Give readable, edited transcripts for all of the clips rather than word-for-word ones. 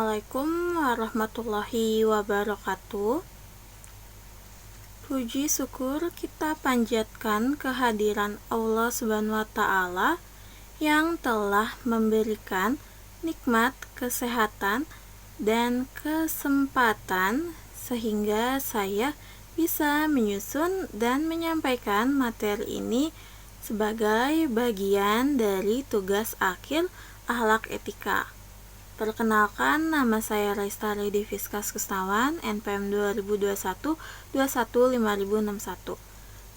Assalamualaikum warahmatullahi wabarakatuh. Puji syukur kita panjatkan kehadiran Allah Subhanahu wa Ta'ala yang telah memberikan nikmat kesehatan dan kesempatan sehingga saya bisa menyusun dan menyampaikan materi ini sebagai bagian dari tugas akhir akhlak etika. Perkenalkan, nama saya Raistari Deviskas Kustawan, NPM 2021-215061.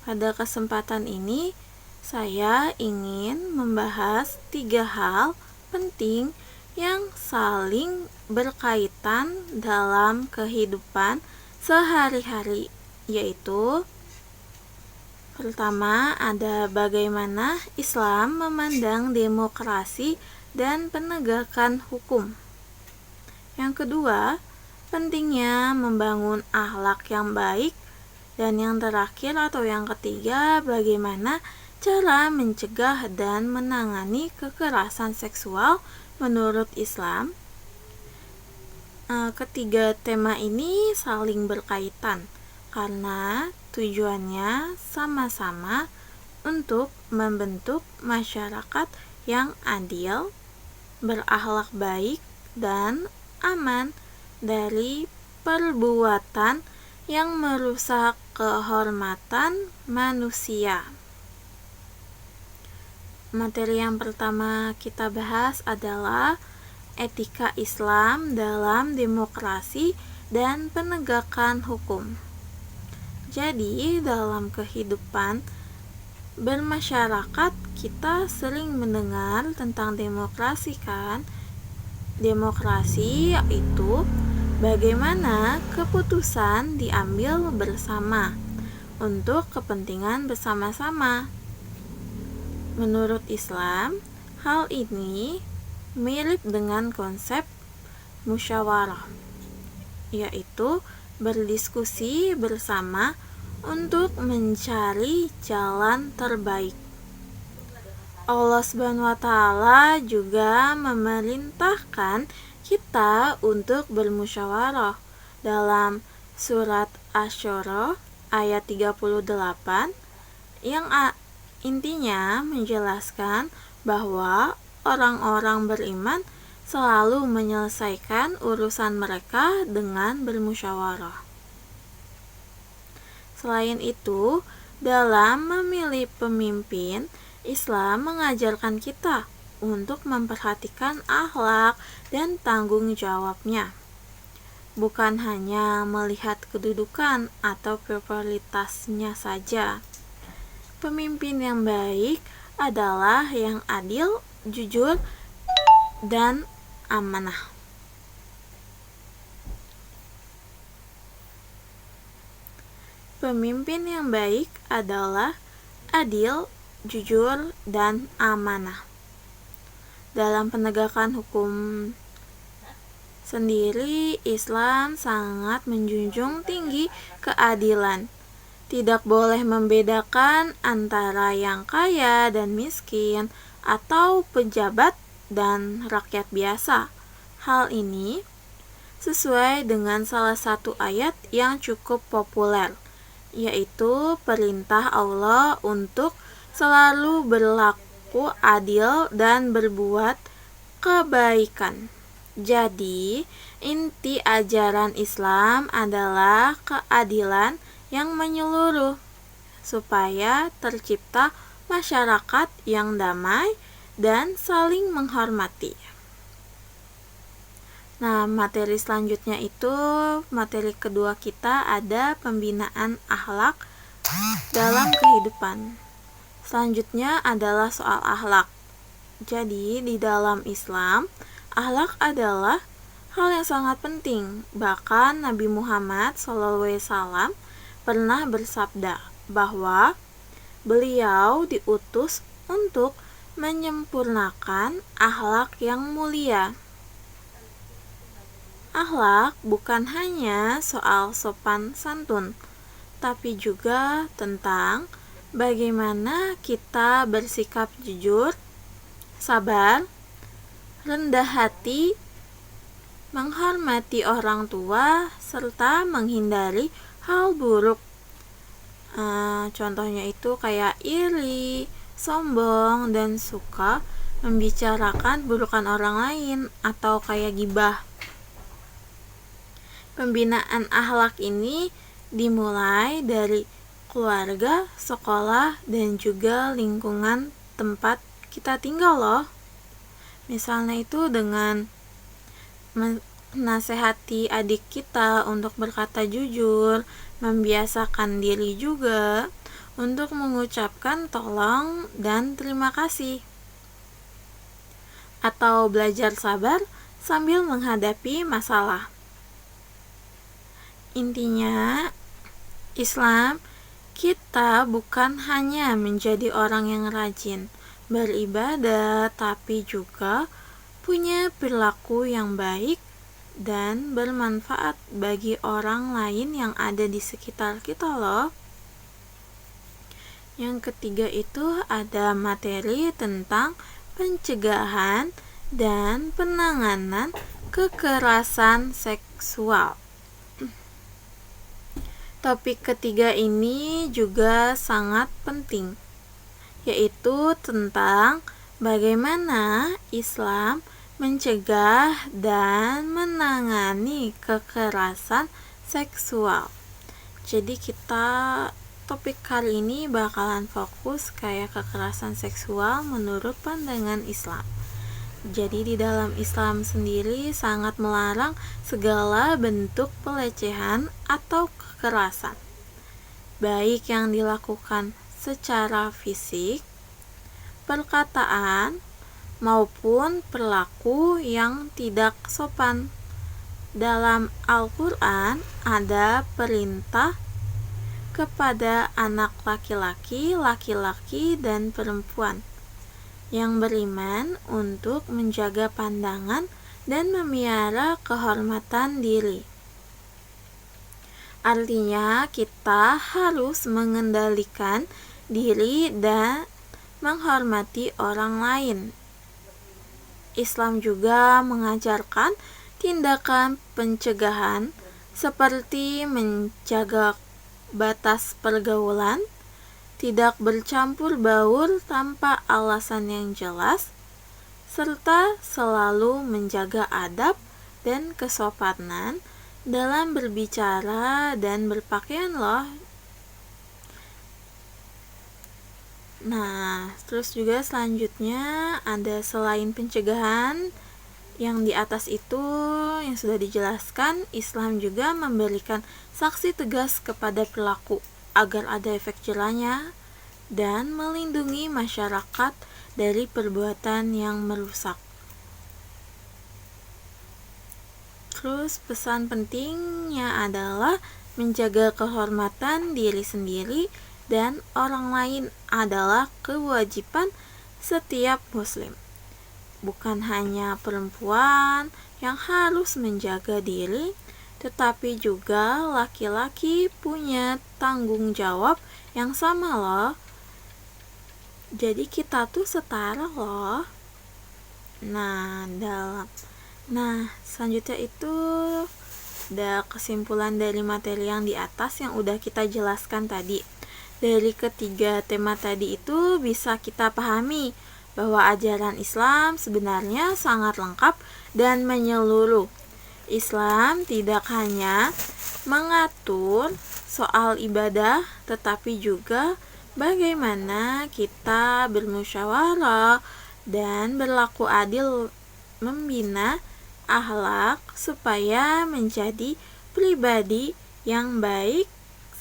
Pada kesempatan ini, saya ingin membahas 3 hal penting yang saling berkaitan dalam kehidupan sehari-hari, yaitu pertama, ada bagaimana Islam memandang demokrasi dan penegakan hukum. Yang kedua, pentingnya membangun akhlak yang baik. Dan yang terakhir atau yang ketiga, bagaimana cara mencegah dan menangani kekerasan seksual menurut Islam. Ketiga tema ini saling berkaitan karena tujuannya sama-sama untuk membentuk masyarakat yang adil, berakhlak baik, dan aman dari perbuatan yang merusak kehormatan manusia. Materi yang pertama kita bahas adalah etika Islam dalam demokrasi dan penegakan hukum. Jadi, dalam kehidupan bermasyarakat kita sering mendengar tentang demokrasi kan? Demokrasi yaitu bagaimana keputusan diambil bersama untuk kepentingan bersama-sama. Menurut Islam, hal ini mirip dengan konsep musyawarah, yaitu berdiskusi bersama untuk mencari jalan terbaik. Allah Subhanahu wa Ta'ala juga memerintahkan kita untuk bermusyawarah dalam surat Asy-Syura ayat 38 yang intinya menjelaskan bahwa orang-orang beriman selalu menyelesaikan urusan mereka dengan bermusyawarah. Selain itu, dalam memilih pemimpin, Islam mengajarkan kita untuk memperhatikan akhlak dan tanggung jawabnya, bukan hanya melihat kedudukan atau popularitasnya saja. Pemimpin yang baik adalah yang adil, jujur, dan amanah. Pemimpin yang baik adalah adil, jujur, dan amanah. Dalam penegakan hukum sendiri, Islam sangat menjunjung tinggi keadilan. Tidak boleh membedakan antara yang kaya dan miskin, atau pejabat dan rakyat biasa. Hal ini sesuai dengan salah satu ayat yang cukup populer, yaitu perintah Allah untuk selalu berlaku adil dan berbuat kebaikan. Jadi, inti ajaran Islam adalah keadilan yang menyeluruh, supaya tercipta masyarakat yang damai dan saling menghormati. Nah, materi selanjutnya itu, materi kedua kita ada pembinaan akhlak dalam kehidupan. Selanjutnya adalah soal akhlak. Jadi, di dalam Islam, akhlak adalah hal yang sangat penting. Bahkan Nabi Muhammad SAW pernah bersabda bahwa beliau diutus untuk menyempurnakan akhlak yang mulia. Akhlak bukan hanya soal sopan santun, tapi juga tentang bagaimana kita bersikap jujur, sabar, rendah hati, menghormati orang tua, serta menghindari hal buruk. Contohnya itu kayak iri, sombong, dan suka membicarakan burukan orang lain atau kayak gibah. Pembinaan akhlak ini dimulai dari keluarga, sekolah, dan juga lingkungan tempat kita tinggal loh. Misalnya itu dengan menasehati adik kita untuk berkata jujur, membiasakan diri juga untuk mengucapkan tolong dan terima kasih, atau belajar sabar sambil menghadapi masalah. Intinya, Islam kita bukan hanya menjadi orang yang rajin beribadah, tapi juga punya perilaku yang baik dan bermanfaat bagi orang lain yang ada di sekitar kita loh. Yang ketiga itu ada materi tentang pencegahan dan penanganan kekerasan seksual. Topik ketiga ini juga sangat penting, yaitu tentang bagaimana Islam mencegah dan menangani kekerasan seksual. Jadi topik kali ini bakalan fokus kayak kekerasan seksual menurut pandangan Islam. Jadi di dalam Islam sendiri sangat melarang segala bentuk pelecehan atau kekerasan, baik yang dilakukan secara fisik, perkataan, maupun perilaku yang tidak sopan. Dalam Al-Quran ada perintah kepada anak laki-laki, dan perempuan yang beriman untuk menjaga pandangan dan memelihara kehormatan diri. Artinya kita harus mengendalikan diri dan menghormati orang lain. Islam juga mengajarkan tindakan pencegahan seperti menjaga batas pergaulan, tidak bercampur baur tanpa alasan yang jelas, serta selalu menjaga adab dan kesopanan dalam berbicara dan berpakaian loh. Nah, terus juga selanjutnya ada selain pencegahan yang di atas itu yang sudah dijelaskan, Islam juga memberikan sanksi tegas kepada pelaku agar ada efek jerahnya dan melindungi masyarakat dari perbuatan yang merusak. Terus pesan pentingnya adalah menjaga kehormatan diri sendiri dan orang lain adalah kewajiban setiap muslim. Bukan hanya perempuan yang harus menjaga diri, tetapi juga laki-laki punya tanggung jawab yang sama loh. Jadi kita tuh setara loh. Nah, selanjutnya itu ada kesimpulan dari materi yang di atas yang udah kita jelaskan tadi. Dari ketiga tema tadi itu bisa kita pahami bahwa ajaran Islam sebenarnya sangat lengkap dan menyeluruh. Islam tidak hanya mengatur soal ibadah, tetapi juga bagaimana kita bermusyawarah dan berlaku adil, membina akhlak supaya menjadi pribadi yang baik,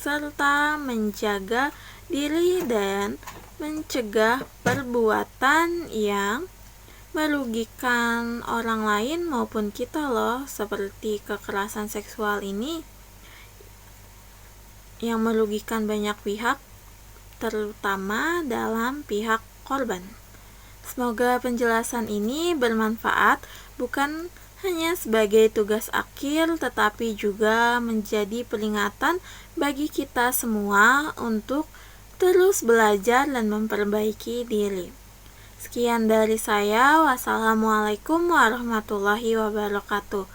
serta menjaga diri dan mencegah perbuatan yang merugikan orang lain maupun kita loh, seperti kekerasan seksual ini yang merugikan banyak pihak, terutama dalam pihak korban. Semoga penjelasan ini bermanfaat bukan hanya sebagai tugas akhir, tetapi juga menjadi peringatan bagi kita semua untuk terus belajar dan memperbaiki diri. Sekian dari saya. Wassalamualaikum warahmatullahi wabarakatuh.